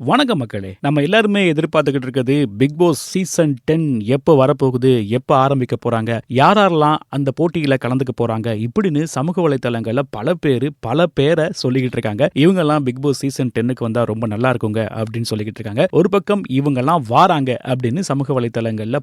வணக்கம் மக்களே. நம்ம எல்லாருமே எதிர்பார்த்துக்கிட்டு இருக்கிறது பிக் பாஸ் சீசன் 10 எப்போ வரப்போகுது, எப்போ ஆரம்பிக்க போறாங்க, யாரெல்லாம் அந்த போட்டியில கலந்துக்க போறாங்க இப்படின்னு சமூக வலைத்தளங்கள்ல பல பேரை சொல்லிக்கிட்டு இருக்காங்க. இவங்கெல்லாம் பிக் பாஸ் சீசன் 10க்கு வந்தா ரொம்ப நல்லா இருக்குங்க அப்படின்னு சொல்லிக்கிட்டு இருக்காங்க. ஒரு பக்கம் இவங்கெல்லாம் வாராங்க அப்படின்னு சமூக வலைத்தளங்கள்ல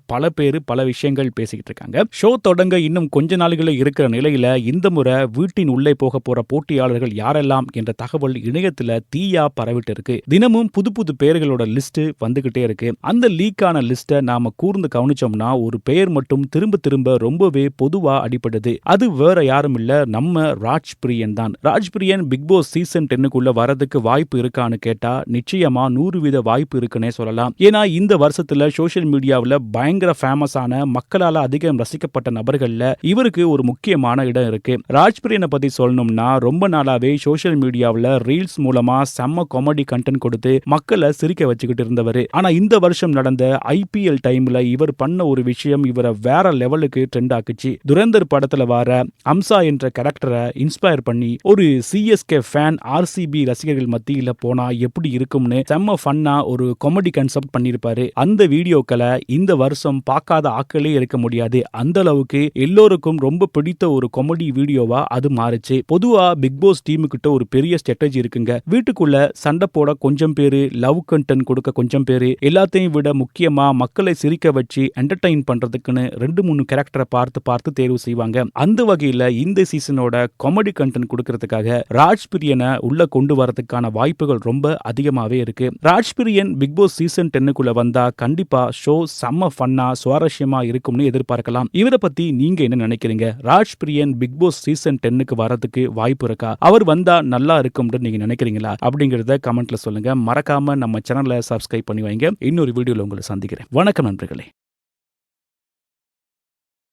பல விஷயங்கள் பேசிக்கிட்டு இருக்காங்க. ஷோ தொடங்க இன்னும் கொஞ்ச நாள்களே இருக்கிற நிலையில இந்த முறை வீட்டின் உள்ளே போக போற போட்டியாளர்கள் யாரெல்லாம் என்ற தகவல் இணையத்துல தீயா பரவிட்டு இருக்கு. தினமும் புது பெயர்களோட லிஸ்ட் வந்துகிட்டே இருக்கு. அந்த லீக்கான லிஸ்ட நாம கூர்ந்து கவனிச்சோம்னா ஒரு பெயர் மட்டும் திரும்ப ரொம்பவே பொதுவா அடிபடுது. அது வேற யாரும் இல்ல, நம்ம ராஜ்பிரியன் தான். ராஜ்பிரியன் பிக் பாஸ் சீசன் 10க்குள்ள வரதுக்கு வாய்ப்பு இருக்கான்னு கேட்டா நிச்சயமா 100% வாய்ப்பு இருக்குன்னே சொல்லலாம். ஏன்னா இந்த வருஷத்துல சோசியல் மீடியாவில் பயங்கர ஃபேமஸான மக்களால அதிகம் ரசிக்கப்பட்ட நபர்கள்ல இவருக்கு ஒரு முக்கியமான இடம் இருக்கு. ராஜ்பிரியனை பத்தி சொல்லணும்னா ரொம்ப நாளாவே சோசியல் மீடியாவில் ரீல்ஸ் மூலமா செம்ம காமெடி கண்டென்ட் கொடுத்து மக்களை சிரிக்க வச்சுக்கிட்டு இருந்தவர். ஆனா இந்த வருஷம் நடந்த ஐபிஎல் டைம்ல இவர் பண்ண ஒரு விஷயம் இவரை வேற லெவலுக்கு ட்ரெண்ட் ஆக்குச்சு. துரந்தர் படத்துல வர அம்சா என்ற கேரக்டரை இன்ஸ்பயர் பண்ணி ஒரு சிஎஸ்கே ஃபேன் ஆர்சிபி ரசிகர்கள் மத்தியில போனா எப்படி இருக்கும்னு செம்ம ஃபன்னா ஒரு காமெடி கான்செப்ட் பண்ணிருப்பாரு. அந்த வீடியோக்களை இந்த வருஷம் பார்க்காத ஆக்களே இருக்க முடியாது. அந்த அளவுக்கு எல்லோருக்கும் ரொம்ப பிடித்த ஒரு காமெடி வீடியோவா அது மாறுச்சு. பொதுவா பிக் பாஸ் டீமுக்கிட்ட ஒரு பெரிய ஸ்ட்ராட்டஜி இருக்குங்க. வீட்டுக்குள்ள சண்டை போட கொஞ்சம் பேரு, லவ் கண்டென்ட் கொடுக்க கொஞ்சம் பேரு, எல்லாத்தையும் விட முக்கியமா மக்களை சிரிக்க வச்சு என்டர்டெயின் பண்றதுக்குன்னு 2-3 கேரக்டரை பார்த்து தேர்வு செய்வாங்க. அந்த வகையில இந்த சீசனோட காமெடி கண்டென்ட் கொடுக்கறதுக்காக ராஜ்பிரியனை உள்ள கொண்டு வரதுக்கான வாய்ப்புகள் ரொம்ப அதிகமாவே இருக்கு. ராஜ்பிரியன் பிக் பாஸ் சீசன் 10க்குள்ள வந்தா கண்டிப்பா ஷோ செம்ம ஃபன்னா சுவாரஸ்யமா இருக்கும்னு எதிர்பார்க்கலாம். இவரை பத்தி நீங்க என்ன நினைக்கிறீங்க? ராஜ்பிரியன் பிக் பாஸ் சீசன் 10க்கு வரதுக்கு வாய்ப்பு இருக்கா? அவர் வந்தா நல்லா இருக்கும்னு நீங்க நினைக்கிறீங்களா? அப்படிங்கறத கமெண்ட்ல சொல்லுங்க. மறக்காம நம்ம சேனலை சப்ஸ்கிரைப் பண்ணி வைங்க. இன்னொரு வீடியோல உங்களை சந்திக்கிறேன். வணக்கம் நண்பர்களே.